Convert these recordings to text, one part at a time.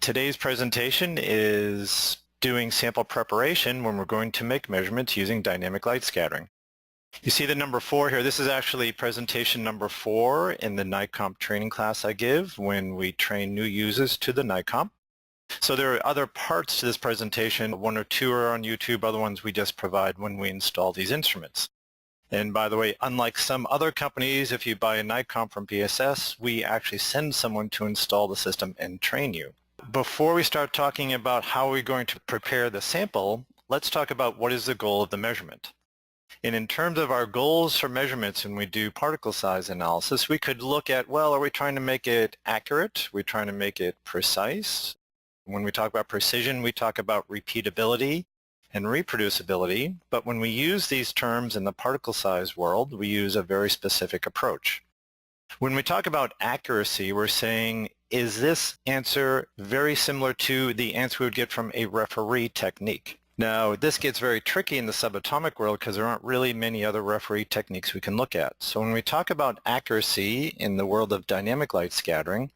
Today's presentation is doing sample preparation when we're going to make measurements using dynamic light scattering. You see the number 4 here. This is actually presentation number 4 in the Nicomp training class I give when we train new users to the Nicomp. So there are other parts to this presentation. 1 or 2 are on YouTube, other ones we just provide when we install these instruments. And by the way, unlike some other companies, if you buy a Nicomp from PSS, we actually send someone to install the system and train you. Before we start talking about how we're going to prepare the sample, let's talk about what is the goal of the measurement. And in terms of our goals for measurements when we do particle size analysis, we could look at, well, are we trying to make it accurate? Are we trying to make it precise? When we talk about precision, we talk about repeatability and reproducibility. But when we use these terms in the particle size world, we use a very specific approach. When we talk about accuracy, we're saying, is this answer very similar to the answer we would get from a referee technique? Now, this gets very tricky in the subatomic world because there aren't really many other referee techniques we can look at. So when we talk about accuracy in the world of dynamic light scattering,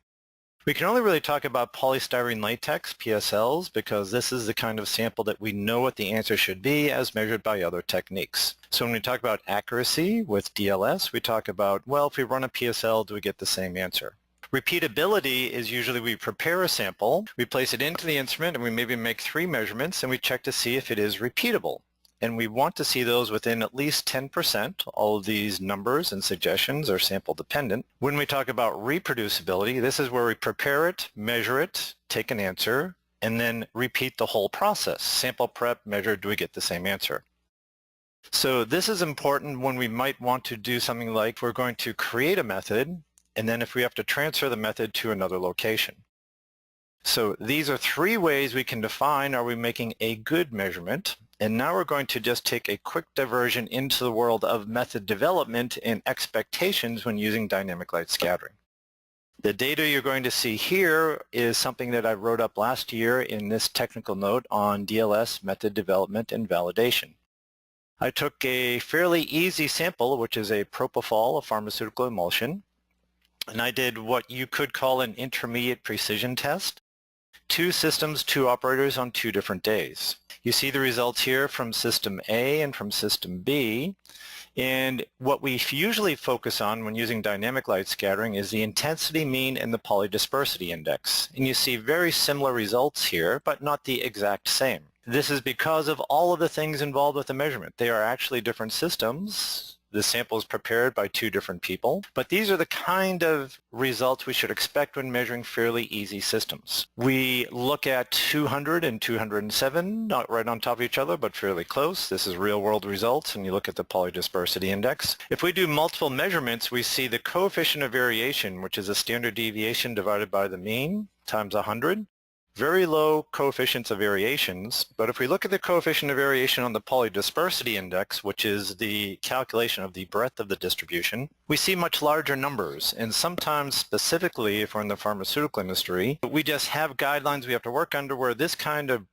we can only really talk about polystyrene latex, PSLs, because this is the kind of sample that we know what the answer should be as measured by other techniques. So when we talk about accuracy with DLS, we talk about, well, if we run a PSL, do we get the same answer? Repeatability is usually we prepare a sample, we place it into the instrument, and we maybe make 3 measurements, and we check to see if it is repeatable. And we want to see those within at least 10%. All of these numbers and suggestions are sample dependent. When we talk about reproducibility, this is where we prepare it, measure it, take an answer, and then repeat the whole process. Sample prep, measure, do we get the same answer? So this is important when we might want to do something like we're going to create a method, and then if we have to transfer the method to another location. So these are 3 ways we can define, are we making a good measurement? And now we're going to just take a quick diversion into the world of method development and expectations when using dynamic light scattering. The data you're going to see here is something that I wrote up last year in this technical note on DLS method development and validation. I took a fairly easy sample, which is a propofol, a pharmaceutical emulsion, and I did what you could call an intermediate precision test. 2 systems, 2 operators on 2 different days. You see the results here from system A and from system B. And what we usually focus on when using dynamic light scattering is the intensity mean and the polydispersity index. And you see very similar results here, but not the exact same. This is because of all of the things involved with the measurement. They are actually different systems. The sample is prepared by 2 different people, but these are the kind of results we should expect when measuring fairly easy systems. We look at 200 and 207, not right on top of each other, but fairly close. This is real-world results, and you look at the polydispersity index. If we do multiple measurements, we see the coefficient of variation, which is a standard deviation divided by the mean, times 100. Very low coefficients of variations, but if we look at the coefficient of variation on the polydispersity index, which is the calculation of the breadth of the distribution, we see much larger numbers. And sometimes, specifically if we're in the pharmaceutical industry, we just have guidelines we have to work under where this kind of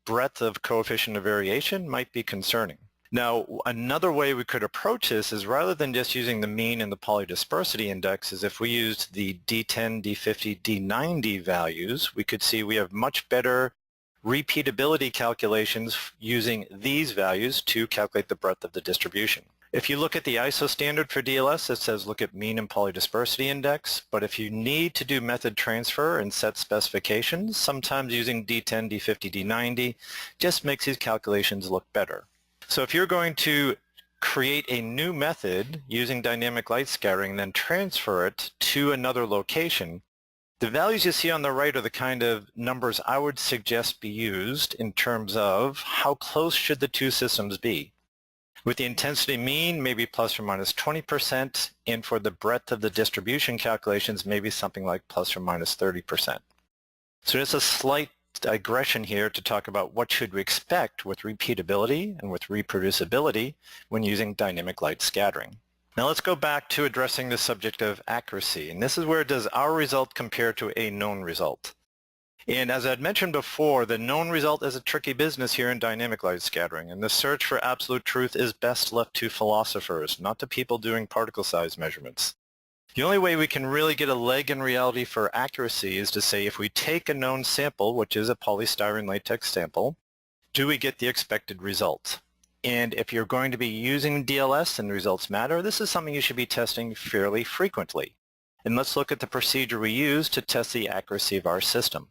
breadth of coefficient of variation might be concerning. Now, another way we could approach this is rather than just using the mean and the polydispersity index, is if we used the D10, D50, D90 values, we could see we have much better repeatability calculations using these values to calculate the breadth of the distribution. If you look at the ISO standard for DLS, it says look at mean and polydispersity index, but if you need to do method transfer and set specifications, sometimes using D10, D50, D90 just makes these calculations look better. So if you're going to create a new method using dynamic light scattering and then transfer it to another location, the values you see on the right are the kind of numbers I would suggest be used in terms of how close should the 2 systems be. With the intensity mean, maybe plus or minus 20%, and for the breadth of the distribution calculations, maybe something like plus or minus 30%. So just a slight digression here to talk about what should we expect with repeatability and with reproducibility when using dynamic light scattering. Now let's go back to addressing the subject of accuracy, and this is where does our result compare to a known result. And as I'd mentioned before, the known result is a tricky business here in dynamic light scattering, and the search for absolute truth is best left to philosophers, not to people doing particle size measurements. The only way we can really get a leg in reality for accuracy is to say if we take a known sample, which is a polystyrene latex sample, do we get the expected result? And if you're going to be using DLS and the results matter, this is something you should be testing fairly frequently. And let's look at the procedure we use to test the accuracy of our system.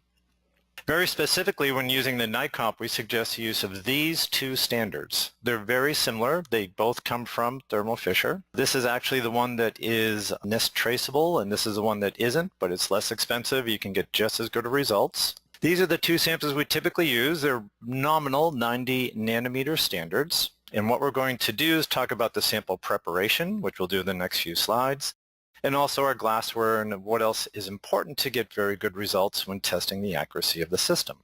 Very specifically, when using the Nicomp, we suggest the use of these two standards. They're very similar. They both come from Thermo Fisher. This is actually the one that is NIST traceable, and this is the one that isn't, but it's less expensive. You can get just as good results. These are the two samples we typically use. They're nominal 90 nanometer standards. And what we're going to do is talk about the sample preparation, which we'll do in the next few slides, and also our glassware and what else is important to get very good results when testing the accuracy of the system.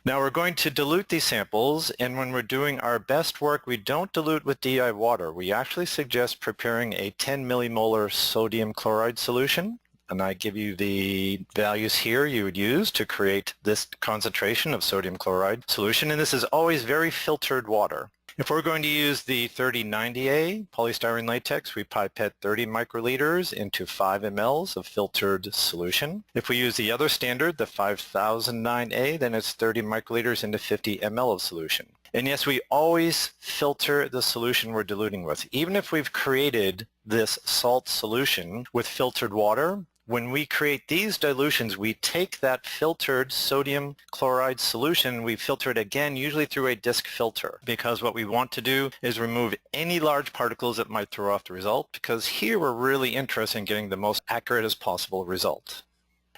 Now we're going to dilute these samples, and when we're doing our best work, we don't dilute with DI water. We actually suggest preparing a 10 millimolar sodium chloride solution, and I give you the values here you would use to create this concentration of sodium chloride solution, and this is always very filtered water. If we're going to use the 3090A polystyrene latex, we pipette 30 microliters into 5 mLs of filtered solution. If we use the other standard, the 5009A, then it's 30 microliters into 50 ml of solution. And yes, we always filter the solution we're diluting with. Even if we've created this salt solution with filtered water, when we create these dilutions, we take that filtered sodium chloride solution, we filter it again, usually through a disc filter, because what we want to do is remove any large particles that might throw off the result, because here we're really interested in getting the most accurate as possible result.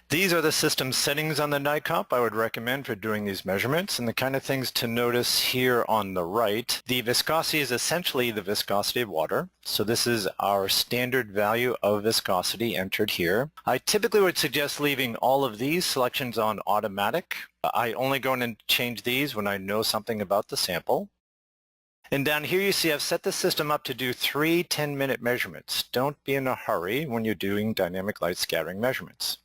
These are the system settings on the Nicomp I would recommend for doing these measurements, and the kind of things to notice here on the right. The viscosity is essentially the viscosity of water. So this is our standard value of viscosity entered here. I typically would suggest leaving all of these selections on automatic. I only go in and change these when I know something about the sample. And down here you see I've set the system up to do 3 10-minute measurements. Don't be in a hurry when you're doing dynamic light scattering measurements.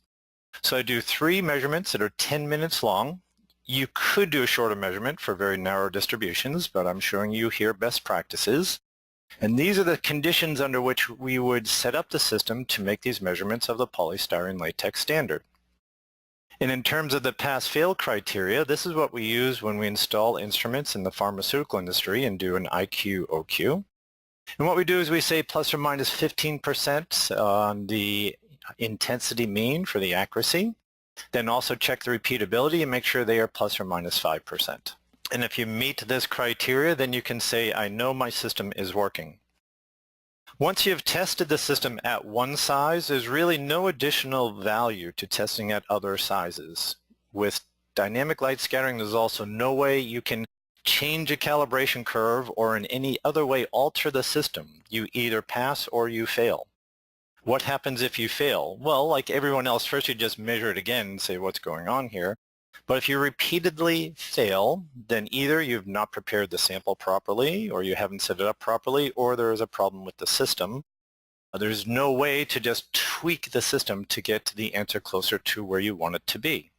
So I do 3 measurements that are 10 minutes long. You could do a shorter measurement for very narrow distributions, but I'm showing you here best practices. And these are the conditions under which we would set up the system to make these measurements of the polystyrene latex standard. And in terms of the pass-fail criteria, this is what we use when we install instruments in the pharmaceutical industry and do an IQ/OQ. And what we do is we say plus or minus 15% on the intensity mean for the accuracy, then also check the repeatability and make sure they are plus or minus 5%. And if you meet this criteria, then you can say, I know my system is working. Once you've tested the system at one size, there's really no additional value to testing at other sizes. With dynamic light scattering, there's also no way you can change a calibration curve or in any other way alter the system. You either pass or you fail. What happens if you fail? Well, like everyone else, first you just measure it again and say what's going on here. But if you repeatedly fail, then either you've not prepared the sample properly, or you haven't set it up properly, or there is a problem with the system. There's no way to just tweak the system to get the answer closer to where you want it to be.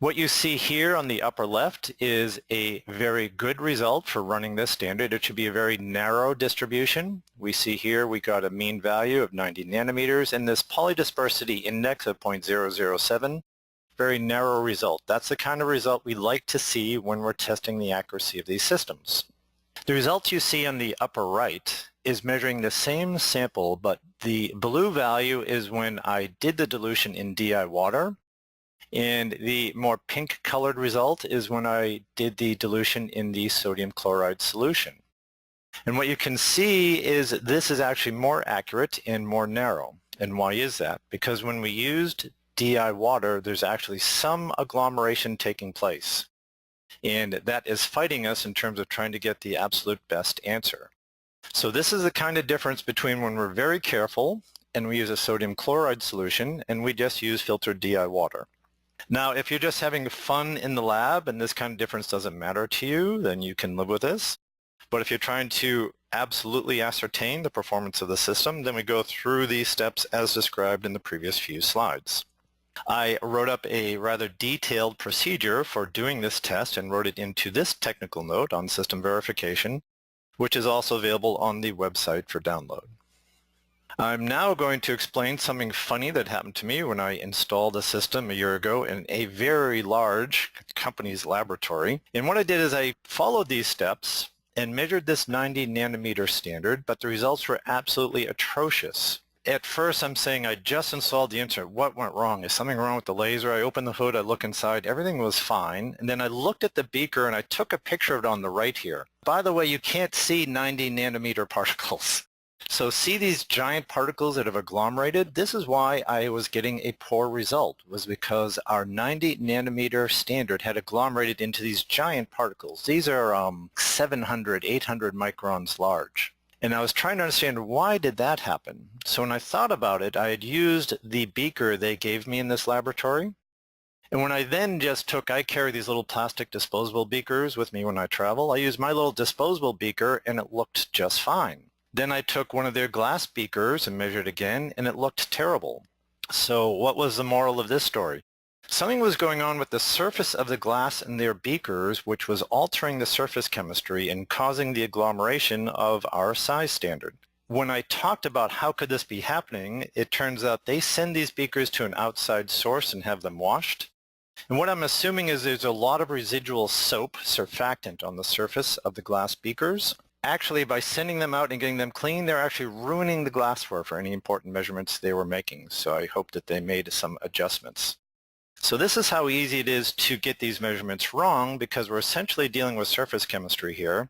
What you see here on the upper left is a very good result for running this standard. It should be a very narrow distribution. We see here we got a mean value of 90 nanometers and this polydispersity index of 0.007. Very narrow result. That's the kind of result we like to see when we're testing the accuracy of these systems. The result you see on the upper right is measuring the same sample, but the blue value is when I did the dilution in DI water. And the more pink colored result is when I did the dilution in the sodium chloride solution. And what you can see is this is actually more accurate and more narrow. And why is that? Because when we used DI water, there's actually some agglomeration taking place. And that is fighting us in terms of trying to get the absolute best answer. So this is the kind of difference between when we're very careful and we use a sodium chloride solution and we just use filtered DI water. Now, if you're just having fun in the lab and this kind of difference doesn't matter to you, then you can live with this. But if you're trying to absolutely ascertain the performance of the system, then we go through these steps as described in the previous few slides. I wrote up a rather detailed procedure for doing this test and wrote it into this technical note on system verification, which is also available on the website for download. I'm now going to explain something funny that happened to me when I installed a system a year ago in a very large company's laboratory. And what I did is I followed these steps and measured this 90 nanometer standard, but the results were absolutely atrocious. At first I'm saying I just installed the instrument. What went wrong? Is something wrong with the laser? I opened the hood, I look inside, everything was fine. And then I looked at the beaker and I took a picture of it on the right here. By the way, you can't see 90 nanometer particles. So see these giant particles that have agglomerated? This is why I was getting a poor result, was because our 90 nanometer standard had agglomerated into these giant particles. These are 700, 800 microns large. And I was trying to understand, why did that happen? So when I thought about it, I had used the beaker they gave me in this laboratory. And when I then just I carry these little plastic disposable beakers with me when I travel. I used my little disposable beaker and it looked just fine. Then I took one of their glass beakers and measured again, and it looked terrible. So what was the moral of this story? Something was going on with the surface of the glass in their beakers, which was altering the surface chemistry and causing the agglomeration of our size standard. When I talked about how could this be happening, it turns out they send these beakers to an outside source and have them washed. And what I'm assuming is there's a lot of residual soap, surfactant, on the surface of the glass beakers. Actually, by sending them out and getting them clean, they're actually ruining the glassware for any important measurements they were making. So I hope that they made some adjustments. So this is how easy it is to get these measurements wrong, because we're essentially dealing with surface chemistry here.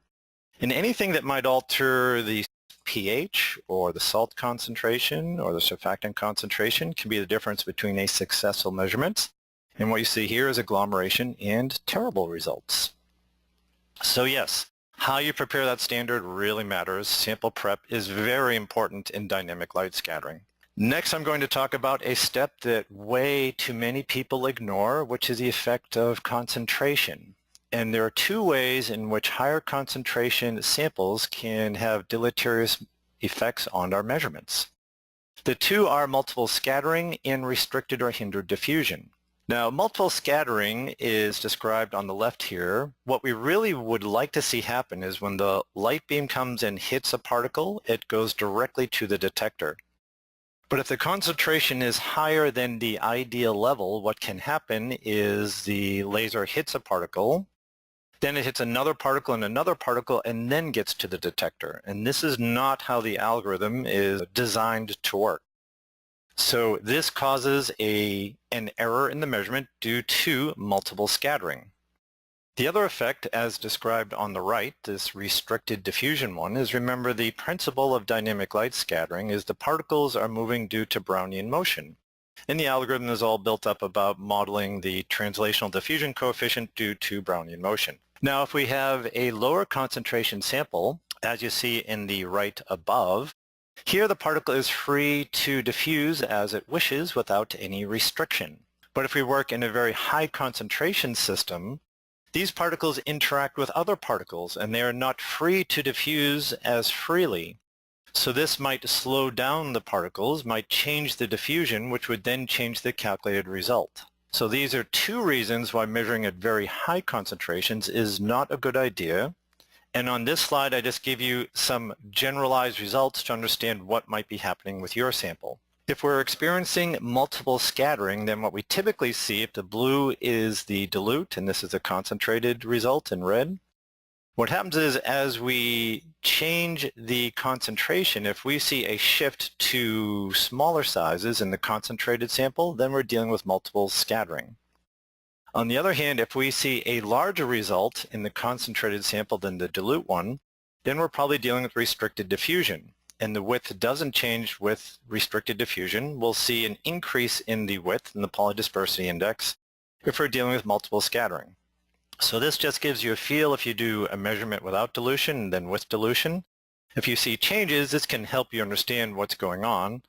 And anything that might alter the pH or the salt concentration or the surfactant concentration can be the difference between a successful measurement. And what you see here is agglomeration and terrible results. So yes, how you prepare that standard really matters. Sample prep is very important in dynamic light scattering. Next, I'm going to talk about a step that way too many people ignore, which is the effect of concentration. And there are two ways in which higher concentration samples can have deleterious effects on our measurements. The two are multiple scattering and restricted or hindered diffusion. Now, multiple scattering is described on the left here. What we really would like to see happen is when the light beam comes and hits a particle, it goes directly to the detector. But if the concentration is higher than the ideal level, what can happen is the laser hits a particle, then it hits another particle and then gets to the detector. And this is not how the algorithm is designed to work. So this causes an error in the measurement due to multiple scattering. The other effect, as described on the right, this restricted diffusion one, is, remember, the principle of dynamic light scattering is the particles are moving due to Brownian motion. And the algorithm is all built up about modeling the translational diffusion coefficient due to Brownian motion. Now, if we have a lower concentration sample, as you see in the right above, here the particle is free to diffuse as it wishes without any restriction. But if we work in a very high concentration system, these particles interact with other particles and they are not free to diffuse as freely. So this might slow down the particles, might change the diffusion, which would then change the calculated result. So these are two reasons why measuring at very high concentrations is not a good idea. And on this slide, I just give you some generalized results to understand what might be happening with your sample. If we're experiencing multiple scattering, then what we typically see, if the blue is the dilute, and this is a concentrated result in red, what happens is as we change the concentration, if we see a shift to smaller sizes in the concentrated sample, then we're dealing with multiple scattering. On the other hand, if we see a larger result in the concentrated sample than the dilute one, then we're probably dealing with restricted diffusion. And the width doesn't change with restricted diffusion. We'll see an increase in the width in the polydispersity index if we're dealing with multiple scattering. So this just gives you a feel if you do a measurement without dilution and then with dilution. If you see changes, this can help you understand what's going on.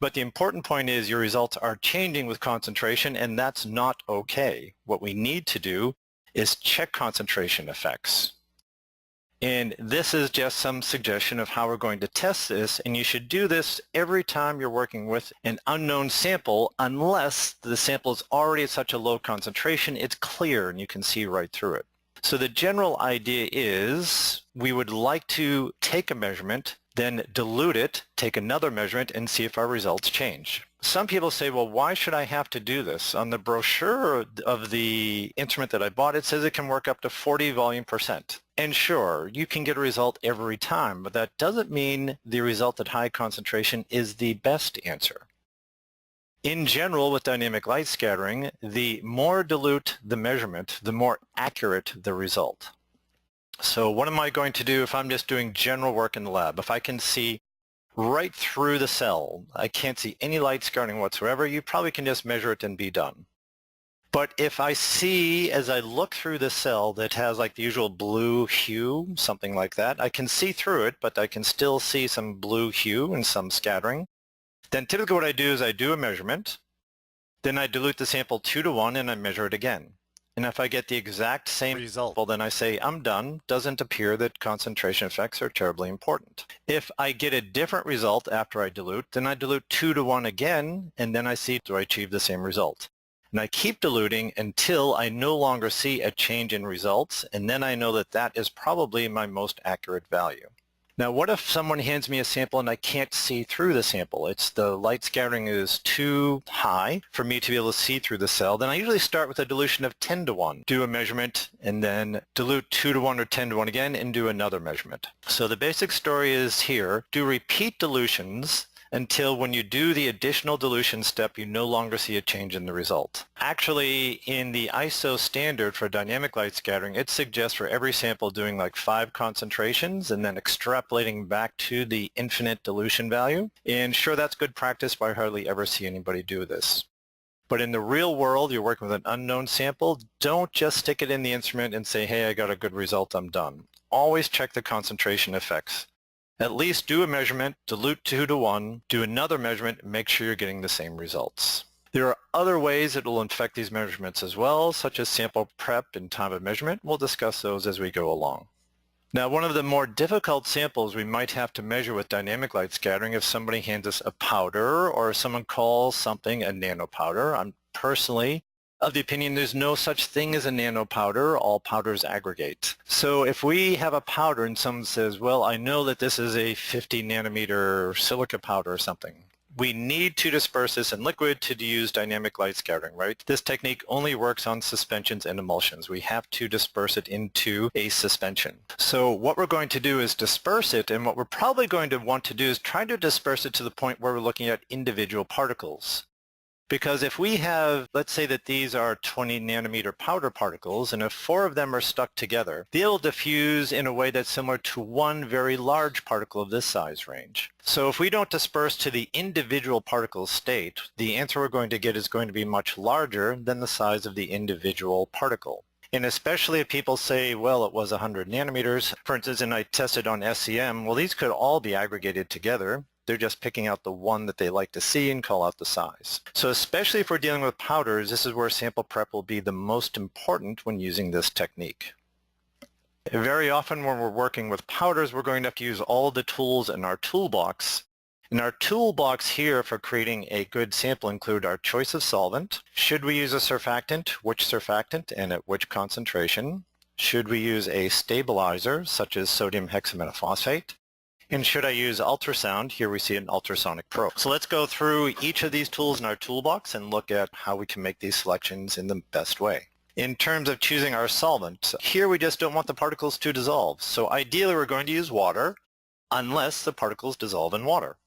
But the important point is your results are changing with concentration, and that's not okay. What we need to do is check concentration effects. And this is just some suggestion of how we're going to test this, and you should do this every time you're working with an unknown sample unless the sample is already at such a low concentration it's clear and you can see right through it. So the general idea is we would like to take a measurement then dilute it, take another measurement, and see if our results change. Some people say, well, why should I have to do this? On the brochure of the instrument that I bought, it says it can work up to 40 volume%. And sure, you can get a result every time, but that doesn't mean the result at high concentration is the best answer. In general, with dynamic light scattering, the more dilute the measurement, the more accurate the result. So what am I going to do if I'm just doing general work in the lab? If I can see right through the cell, I can't see any light scattering whatsoever, you probably can just measure it and be done. But if I see, as I look through the cell that has like the usual blue hue, something like that, I can see through it, but I can still see some blue hue and some scattering, then typically what I do is I do a measurement, then I dilute the sample 2 to 1 and I measure it again. And if I get the exact same result, well, then I say I'm done. Doesn't appear that concentration effects are terribly important. If I get a different result after I dilute, then I dilute 2 to 1 again, and then I see, do I achieve the same result? And I keep diluting until I no longer see a change in results, and then I know that that is probably my most accurate value. Now, what if someone hands me a sample and I can't see through the sample? It's the light scattering is too high for me to be able to see through the cell. Then I usually start with a dilution of 10 to 1, do a measurement, and then dilute 2 to 1 or 10 to 1 again and do another measurement. So the basic story is here, do repeat dilutions until when you do the additional dilution step, you no longer see a change in the result. Actually, in the ISO standard for dynamic light scattering, it suggests for every sample doing like 5 concentrations and then extrapolating back to the infinite dilution value. And sure, that's good practice, but I hardly ever see anybody do this. But in the real world, you're working with an unknown sample, don't just stick it in the instrument and say, hey, I got a good result, I'm done. Always check the concentration effects. At least do a measurement, dilute 2 to 1, do another measurement, and make sure you're getting the same results. There are other ways that will affect these measurements as well, such as sample prep and time of measurement. We'll discuss those as we go along. Now, one of the more difficult samples we might have to measure with dynamic light scattering if somebody hands us a powder or someone calls something a nanopowder. I'm personally of the opinion there's no such thing as a nanopowder. All powders aggregate. So if we have a powder and someone says, well, I know that this is a 50 nanometer silica powder or something, we need to disperse this in liquid to use dynamic light scattering, right? This technique only works on suspensions and emulsions. We have to disperse it into a suspension. So what we're going to do is disperse it, and what we're probably going to want to do is try to disperse it to the point where we're looking at individual particles. Because if we have, let's say that these are 20 nanometer powder particles, and if 4 of them are stuck together, they'll diffuse in a way that's similar to one very large particle of this size range. So if we don't disperse to the individual particle state, the answer we're going to get is going to be much larger than the size of the individual particle. And especially if people say, well, it was 100 nanometers, for instance, and I tested on SEM, well, these could all be aggregated together. They're just picking out the one that they like to see and call out the size. So especially if we're dealing with powders, this is where sample prep will be the most important when using this technique. Very often when we're working with powders, we're going to have to use all the tools in our toolbox. And our toolbox here for creating a good sample include our choice of solvent. Should we use a surfactant? Which surfactant and at which concentration? Should we use a stabilizer such as sodium hexametaphosphate? And should I use ultrasound? Here we see an ultrasonic probe. So let's go through each of these tools in our toolbox and look at how we can make these selections in the best way. In terms of choosing our solvent, here we just don't want the particles to dissolve. So ideally we're going to use water unless the particles dissolve in water.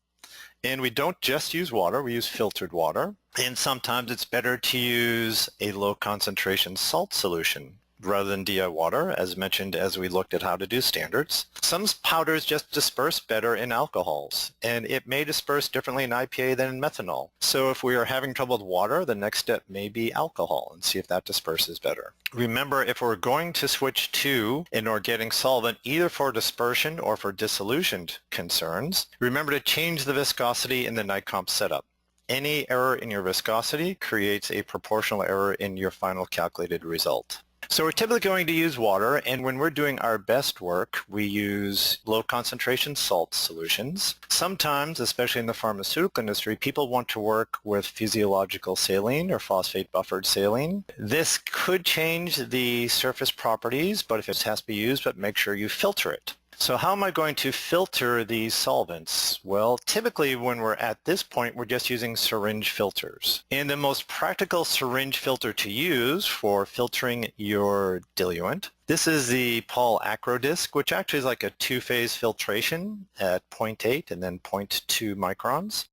And we don't just use water, we use filtered water. And sometimes it's better to use a low concentration salt solution rather than DI water, as mentioned as we looked at how to do standards. Some powders just disperse better in alcohols, and it may disperse differently in IPA than in methanol. So if we are having trouble with water, the next step may be alcohol and see if that disperses better. Remember, if we're going to switch to an organic solvent, either for dispersion or for dissolution concerns, remember to change the viscosity in the Nicomp setup. Any error in your viscosity creates a proportional error in your final calculated result. So we're typically going to use water, and when we're doing our best work, we use low concentration salt solutions. Sometimes, especially in the pharmaceutical industry, people want to work with physiological saline or phosphate buffered saline. This could change the surface properties, but if it has to be used, but make sure you filter it. So how am I going to filter these solvents? Well, typically when we're at this point, we're just using syringe filters. And the most practical syringe filter to use for filtering your diluent, this is the Paul Acrodisc, which actually is like a two-phase filtration at 0.8 and then 0.2 microns.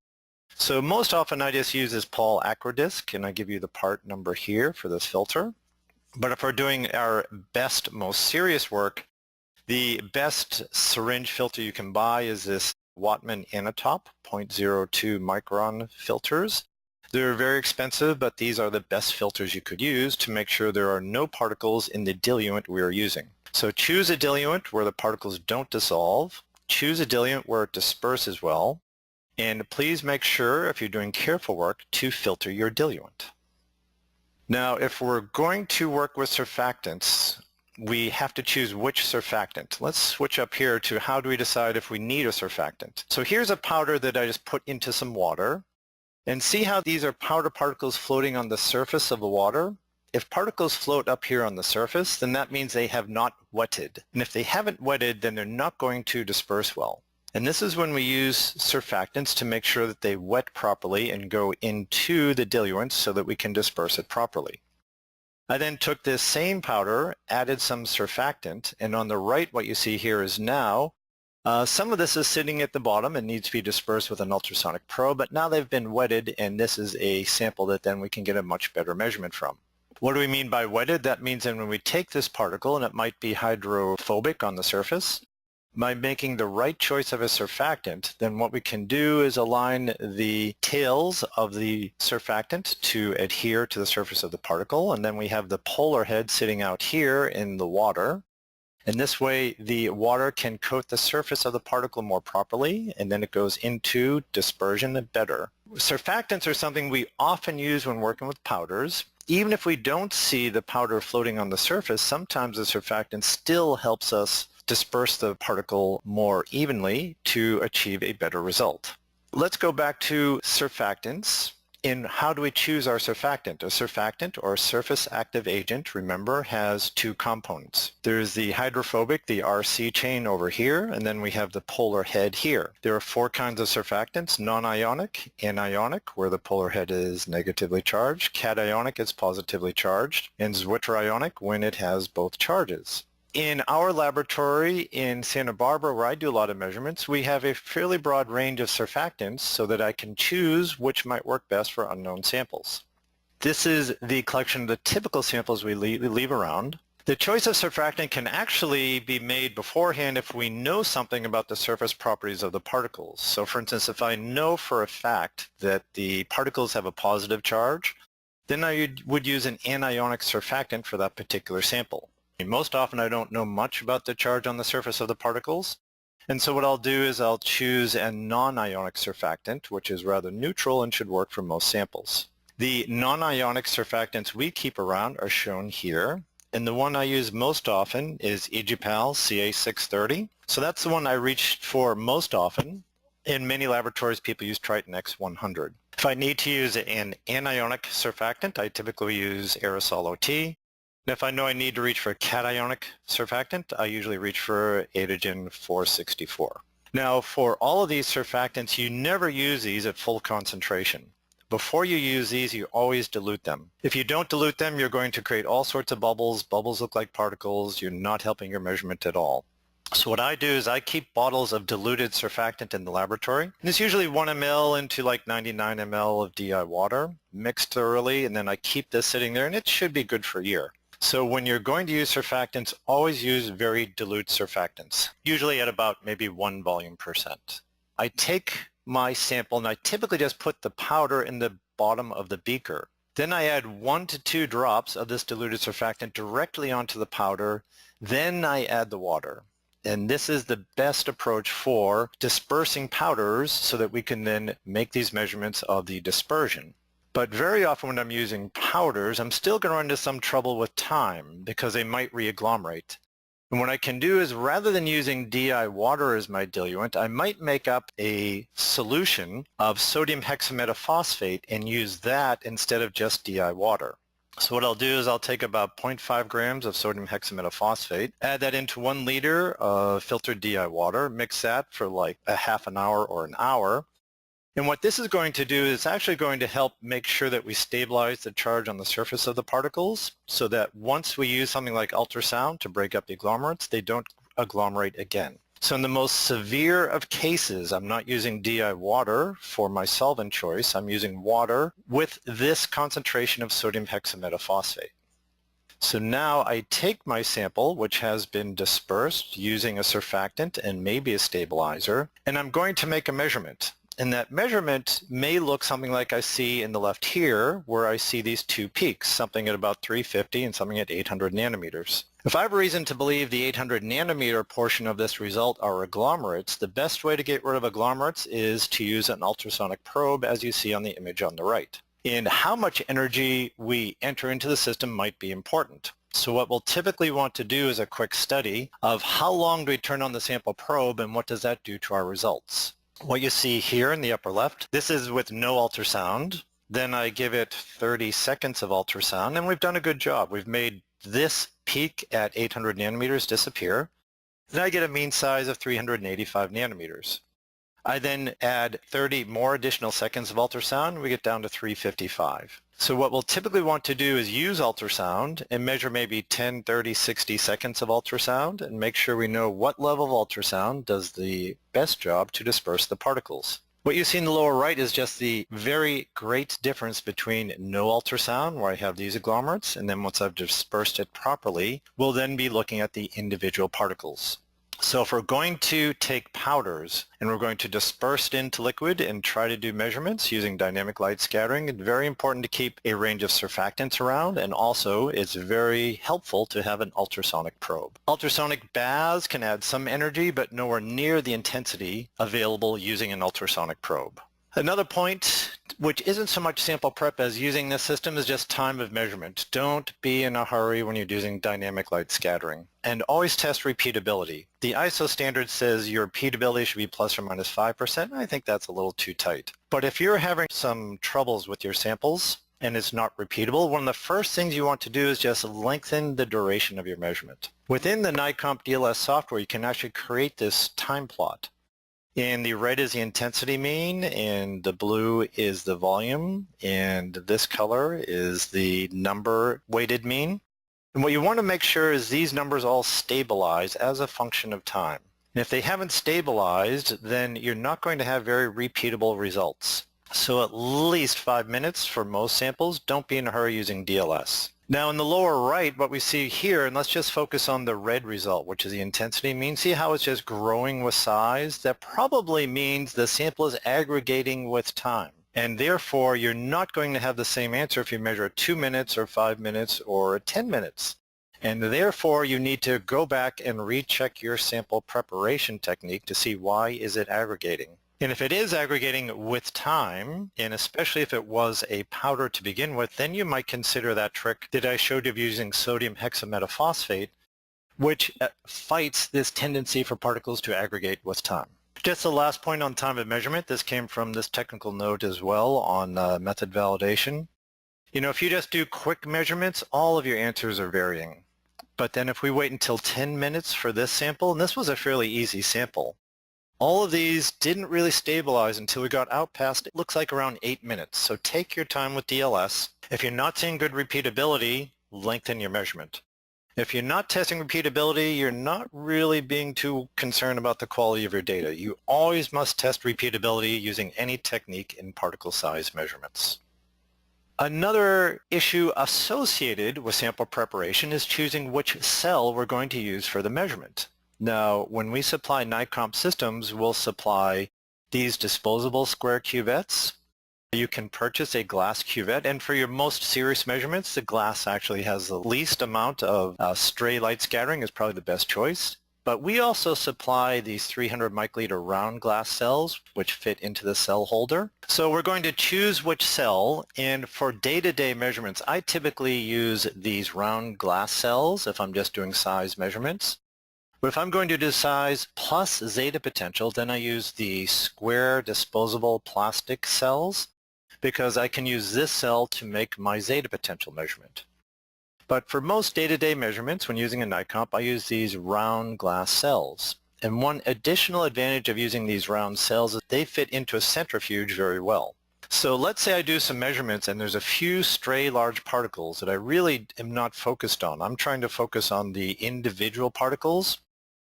So most often I just use this Paul Acrodisc, and I give you the part number here for this filter. But if we're doing our best, most serious work, the best syringe filter you can buy is this Wattmann Anatop 0.02 micron filters. They're very expensive, but these are the best filters you could use to make sure there are no particles in the diluent we are using. So choose a diluent where the particles don't dissolve, choose a diluent where it disperses well, and please make sure, if you're doing careful work, to filter your diluent. Now, if we're going to work with surfactants, we have to choose which surfactant. Let's switch up here to how do we decide if we need a surfactant. So here's a powder that I just put into some water, and see how these are powder particles floating on the surface of the water? If particles float up here on the surface, then that means they have not wetted. And if they haven't wetted, then they're not going to disperse well. And this is when we use surfactants to make sure that they wet properly and go into the diluent so that we can disperse it properly. I then took this same powder, added some surfactant, and on the right what you see here is now some of this is sitting at the bottom and needs to be dispersed with an ultrasonic probe, but now they've been wetted, and this is a sample that then we can get a much better measurement from. What do we mean by wetted? That means that when we take this particle, and it might be hydrophobic on the surface, by making the right choice of a surfactant, then what we can do is align the tails of the surfactant to adhere to the surface of the particle, and then we have the polar head sitting out here in the water. And this way the water can coat the surface of the particle more properly, and then it goes into dispersion better. Surfactants are something we often use when working with powders. Even if we don't see the powder floating on the surface, sometimes the surfactant still helps us disperse the particle more evenly to achieve a better result. Let's go back to surfactants. In how do we choose our surfactant? A surfactant, or surface active agent, remember, has two components. There's the hydrophobic, the RC chain over here, and then we have the polar head here. There are four kinds of surfactants: non-ionic, anionic, where the polar head is negatively charged, cationic is positively charged, and zwitterionic when it has both charges. In our laboratory in Santa Barbara, where I do a lot of measurements, we have a fairly broad range of surfactants so that I can choose which might work best for unknown samples. This is the collection of the typical samples we leave around. The choice of surfactant can actually be made beforehand if we know something about the surface properties of the particles. So for instance, if I know for a fact that the particles have a positive charge, then I would use an anionic surfactant for that particular sample. Most often I don't know much about the charge on the surface of the particles, and so what I'll do is I'll choose a non-ionic surfactant, which is rather neutral and should work for most samples. The non-ionic surfactants we keep around are shown here, and the one I use most often is Egipal CA630. So that's the one I reach for most often. In many laboratories, people use Triton X100. If I need to use an anionic surfactant, I typically use aerosol OT. And if I know I need to reach for a cationic surfactant, I usually reach for Adagen 464. Now, for all of these surfactants, you never use these at full concentration. Before you use these, you always dilute them. If you don't dilute them, you're going to create all sorts of bubbles. Bubbles look like particles. You're not helping your measurement at all. So what I do is I keep bottles of diluted surfactant in the laboratory. And it's usually 1 ml into like 99 ml of DI water, mixed thoroughly, and then I keep this sitting there, and it should be good for a year. So when you're going to use surfactants, always use very dilute surfactants, usually at about maybe 1 volume %. I take my sample and I typically just put the powder in the bottom of the beaker. Then I add 1 to 2 drops of this diluted surfactant directly onto the powder. Then I add the water. And this is the best approach for dispersing powders so that we can then make these measurements of the dispersion. But very often when I'm using powders, I'm still going to run into some trouble with time because they might re-agglomerate. And what I can do is, rather than using DI water as my diluent, I might make up a solution of sodium hexametaphosphate and use that instead of just DI water. So what I'll do is I'll take about 0.5 grams of sodium hexametaphosphate, add that into 1 liter of filtered DI water, mix that for like a half an hour or an hour. And what this is going to do is actually going to help make sure that we stabilize the charge on the surface of the particles so that once we use something like ultrasound to break up the agglomerates, they don't agglomerate again. So in the most severe of cases, I'm not using DI water for my solvent choice. I'm using water with this concentration of sodium hexametaphosphate. So now I take my sample, which has been dispersed using a surfactant and maybe a stabilizer, and I'm going to make a measurement. And that measurement may look something like I see in the left here, where I see these two peaks, something at about 350 and something at 800 nanometers. If I have reason to believe the 800 nanometer portion of this result are agglomerates, the best way to get rid of agglomerates is to use an ultrasonic probe, as you see on the image on the right. And how much energy we enter into the system might be important. So what we'll typically want to do is a quick study of how long do we turn on the sample probe and what does that do to our results. What you see here in the upper left, this is with no ultrasound. Then I give it 30 seconds of ultrasound, and we've done a good job. We've made this peak at 800 nanometers disappear. Then I get a mean size of 385 nanometers. I then add 30 more additional seconds of ultrasound, and we get down to 355. So what we'll typically want to do is use ultrasound and measure maybe 10, 30, 60 seconds of ultrasound and make sure we know what level of ultrasound does the best job to disperse the particles. What you see in the lower right is just the very great difference between no ultrasound, where I have these agglomerates, and then once I've dispersed it properly, we'll then be looking at the individual particles. So if we're going to take powders and we're going to disperse it into liquid and try to do measurements using dynamic light scattering, it's very important to keep a range of surfactants around, and also it's very helpful to have an ultrasonic probe. Ultrasonic baths can add some energy, but nowhere near the intensity available using an ultrasonic probe. Another point, which isn't so much sample prep as using this system, is just time of measurement. Don't be in a hurry when you're using dynamic light scattering. And always test repeatability. The ISO standard says your repeatability should be plus or minus 5%. I think that's a little too tight. But if you're having some troubles with your samples and it's not repeatable, one of the first things you want to do is just lengthen the duration of your measurement. Within the Nicomp DLS software, you can actually create this time plot. And the red is the intensity mean, and the blue is the volume, and this color is the number weighted mean. And what you want to make sure is these numbers all stabilize as a function of time. And if they haven't stabilized, then you're not going to have very repeatable results. So at least 5 minutes for most samples. Don't be in a hurry using DLS. Now in the lower right, what we see here, and let's just focus on the red result, which is the intensity mean. See how it's just growing with size? That probably means the sample is aggregating with time. And therefore, you're not going to have the same answer if you measure at 2 minutes or 5 minutes or 10 minutes. And therefore, you need to go back and recheck your sample preparation technique to see why is it aggregating. And if it is aggregating with time, and especially if it was a powder to begin with, then you might consider that trick that I showed you of using sodium hexametaphosphate, which fights this tendency for particles to aggregate with time. Just the last point on time of measurement. This came from this technical note as well on method validation. You know, if you just do quick measurements, all of your answers are varying. But then if we wait until 10 minutes for this sample, and this was a fairly easy sample, all of these didn't really stabilize until we got out past, it looks like around 8 minutes. So take your time with DLS. If you're not seeing good repeatability, lengthen your measurement. If you're not testing repeatability, you're not really being too concerned about the quality of your data. You always must test repeatability using any technique in particle size measurements. Another issue associated with sample preparation is choosing which cell we're going to use for the measurement. Now, when we supply Nicomp systems, we'll supply these disposable square cuvettes. You can purchase a glass cuvette, and for your most serious measurements, the glass actually has the least amount of stray light scattering, is probably the best choice. But we also supply these 300 microliter round glass cells, which fit into the cell holder. So we're going to choose which cell, and for day-to-day measurements, I typically use these round glass cells if I'm just doing size measurements. But if I'm going to do size plus zeta potential, then I use the square disposable plastic cells, because I can use this cell to make my zeta potential measurement. But for most day-to-day measurements when using a Nicomp, I use these round glass cells. And one additional advantage of using these round cells is they fit into a centrifuge very well. So let's say I do some measurements and there's a few stray large particles that I really am not focused on. I'm trying to focus on the individual particles.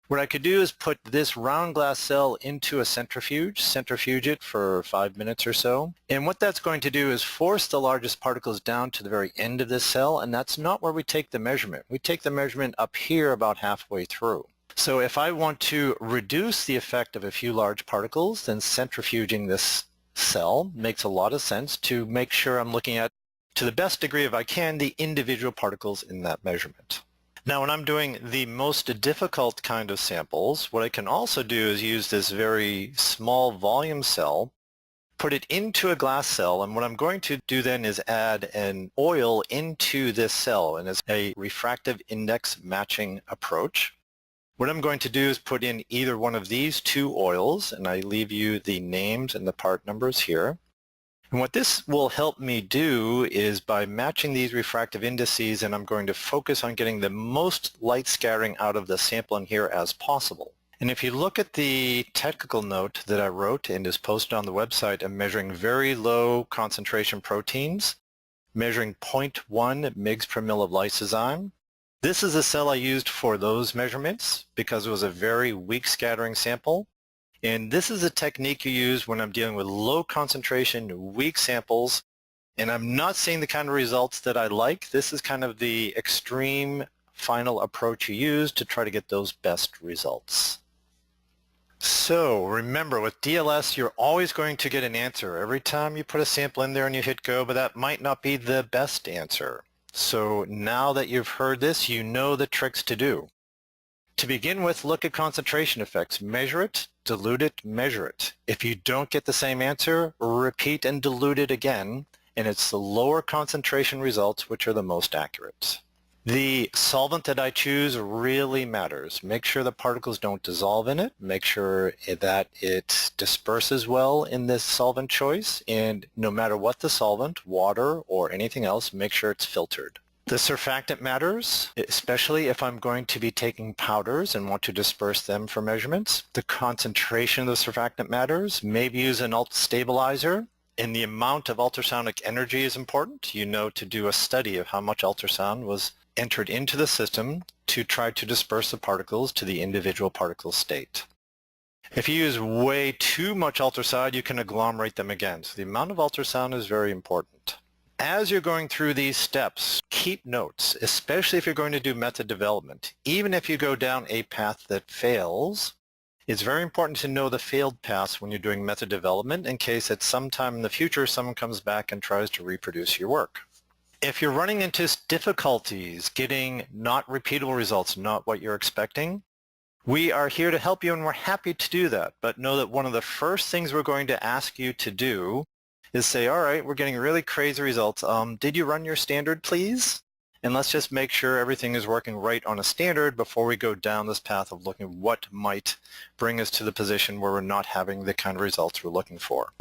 What I could do is put this round glass cell into a centrifuge it for 5 minutes or so. And what that's going to do is force the largest particles down to the very end of this cell, and that's not where we take the measurement. We take the measurement up here about halfway through. So if I want to reduce the effect of a few large particles, then centrifuging this cell makes a lot of sense to make sure I'm looking at, to the best degree if I can, the individual particles in that measurement. Now when I'm doing the most difficult kind of samples, what I can also do is use this very small volume cell, put it into a glass cell, and what I'm going to do then is add an oil into this cell, and it's a refractive index matching approach. What I'm going to do is put in either one of these two oils, and I leave you the names and the part numbers here. And what this will help me do is by matching these refractive indices, and I'm going to focus on getting the most light scattering out of the sample in here as possible. And if you look at the technical note that I wrote and is posted on the website, I'm measuring very low concentration proteins, measuring 0.1 mg per mil of lysozyme. This is a cell I used for those measurements because it was a very weak scattering sample. And this is a technique you use when I'm dealing with low concentration, weak samples, and I'm not seeing the kind of results that I like. This is kind of the extreme final approach you use to try to get those best results. So remember, with DLS, you're always going to get an answer every time you put a sample in there and you hit go, but that might not be the best answer. So now that you've heard this, you know the tricks to do. To begin with, look at concentration effects. Measure it, dilute it, measure it. If you don't get the same answer, repeat and dilute it again, and it's the lower concentration results which are the most accurate. The solvent that I choose really matters. Make sure the particles don't dissolve in it. Make sure that it disperses well in this solvent choice, and no matter what the solvent, water or anything else, make sure it's filtered. The surfactant matters, especially if I'm going to be taking powders and want to disperse them for measurements. The concentration of the surfactant matters. Maybe use an stabilizer. And the amount of ultrasonic energy is important. You know, to do a study of how much ultrasound was entered into the system to try to disperse the particles to the individual particle state. If you use way too much ultrasound, you can agglomerate them again. So the amount of ultrasound is very important. As you're going through these steps, keep notes, especially if you're going to do method development. Even if you go down a path that fails, it's very important to know the failed paths when you're doing method development in case at some time in the future someone comes back and tries to reproduce your work. If you're running into difficulties getting not repeatable results, not what you're expecting, we are here to help you and we're happy to do that. But know that one of the first things we're going to ask you to do is say, all right, we're getting really crazy results. Did you run your standard, please? And let's just make sure everything is working right on a standard before we go down this path of looking at what might bring us to the position where we're not having the kind of results we're looking for.